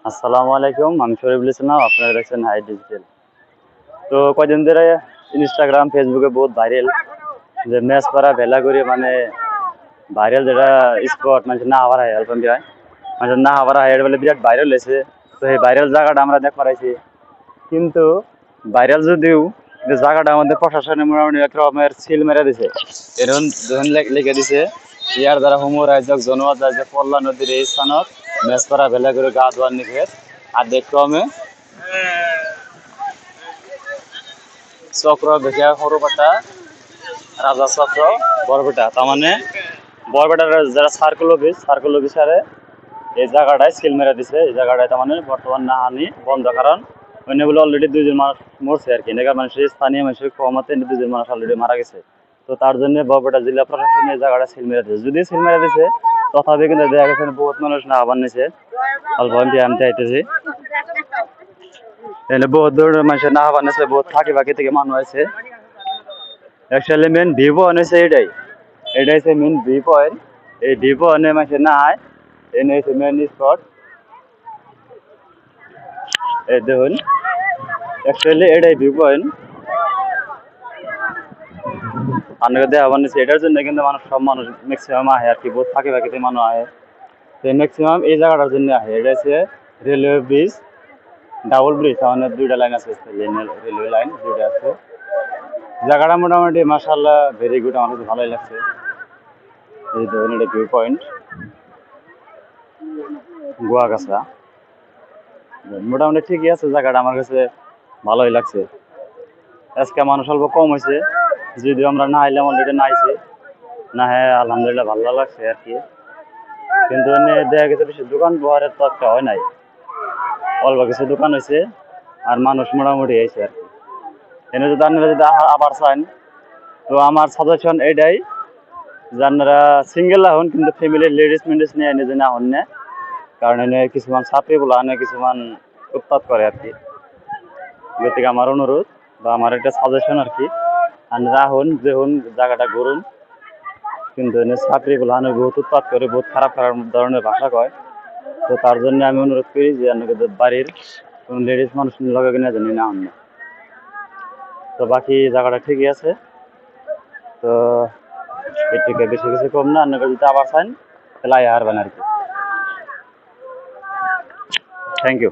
আসসালামু আলাইকুম, আমি শরীফুল ইসলাম। আপনারা দেখছেন হাই ডিজিটাল। তো কয়দিন ধরে ইনস্টাগ্রাম ফেসবুকে বহুত ভাইরাল যে মেসপাড়া ভেলাগুড়ি মানে ভাইরাল যেটা স্পট মানে না হবার হয় অল্প হয় মানে না হবার হয় এটা বলে বিরাট ভাইরাল হয়েছে। তো এই ভাইরাল জায়গাটা আমরা দেখ পারাইছি, কিন্তু ভাইরাল যদিও জায়গাটা আমাদের প্রশাসনে মোটামুটি এক রকমের সিল মেরে দিছে। এরকম যখন লিখে দিছে ইয়ার দ্বারা হুমু রাজ্যক জনওয়াজ রাজ্য পল্লা নদীর এই স্থানত মেসপাড়া ভেলাগুড়ি গা ধোয়ার নিষেধ আর ক্রমে চক্র দেখে সরুপাটা রাজা চক্র বরপেটা, তার মানে বরপেটার যারা সার্কুল অফিসারে এই জায়গাটায় সিল মেরে দিছে। এই জায়গাটায় তার মানে বর্তমান নাহানি বন্ধ, কারণ অন্যগুলো অলরেডি 2জন মানুষ মরছে আর কি। এলাকার মানুষের স্থানীয় মানুষের কমাতে 2জন মানুষ অলরেডি মারা গেছে। তো তার জন্য বরপেটা জেলা প্রশাসন এই জায়গাটা সিল মেরে দিচ্ছে। যদি সিল মেরে দিছে তথাপি কিন্তু দেখা গেছে বহুত মানুষ না আবার নিছে অল্প আমি চাইতেছি বহুত দূর মানুষের না হবার নিছে, বহুত ফাঁকি ফাঁকি থেকে মানুষ আছে। অ্যাকচুয়ালি মেন ভিউ পয়েন্ট হচ্ছে এটাই হচ্ছে মেন ভিউ পয়েন্ট। এই ভিউ পয়েন্টে মানুষের না হয় এনে হচ্ছে মেন স্পট। এই দেখুন অ্যাকচুয়ালি এটাই ভিউ পয়েন্ট আপনাকে দেওয়া বানিয়েছে। এটার জন্য কিন্তু মানুষ সব মানুষ ম্যাক্সিমাম আহে আর কি, বহুত ফাঁকি ফাঁকিতে মানুষ আহে। তো ম্যাক্সিমাম এই জায়গাটার জন্য আহে। এটা হচ্ছে রেলওয়ে ব্রিজ, ডাবল ব্রিজ, আমাদের 2টা লাইন আছে, রেলওয়ে লাইন 2টা আছে। জায়গাটা মোটামুটি মাশাআল্লাহ ভেরি গুড, আমার কাছে ভালোই লাগছে। এই ধরুন এটা ভিউ পয়েন্ট গোয়াগাছা, মোটামুটি ঠিকই আছে জায়গাটা, আমার কাছে ভালোই লাগছে। আজকে মানুষ অল্প কম হয়েছে, যদিও আমরা না আইলাম অলরেডি না আইছি না। হ্যাঁ আলহামদুলিল্লাহ ভালো লাগছে আর কি, কিন্তু এনে দেখা গেছে বেশি দোকান বহারের তো একটা হয় নাই, অল্প কিছু দোকান হয়েছে আর মানুষ মোটামুটি হয়েছে আর কি। এনে যদি আপনারা যদি আবার চান তো আমার সাজেশন এটাই যে আপনারা সিঙ্গেল আহুন, কিন্তু ফ্যামিলির লেডিস মেডিস নিয়ে এনে যে না হন না, কারণ এনে কিছুমান ছাত্রীগুলো এনে কিছুমান উৎপাত করে আর কি। গতিকে আমার অনুরোধ বা আমার একটা সাজেশন আর কি, আপনারা আহুন দেখুন জায়গাটা ঘুরুন, কিন্তু এনে ছাত্রীগুলো এনে বহুত উৎপাত করে, বহুত খারাপ খারাপ ধরনের ভাষা কয়। তো তার জন্য আমি অনুরোধ করি যে আপনাকে বাড়ির কোনো লেডিস মানুষ লগে কিনে জানি না হন না। তো বাকি জায়গাটা ঠিকই আছে। তো এর থেকে বেশি কিছু কম না, আপনাকে যদি আবার চান তাহলে আয় হারবেন আর কি। Thank you.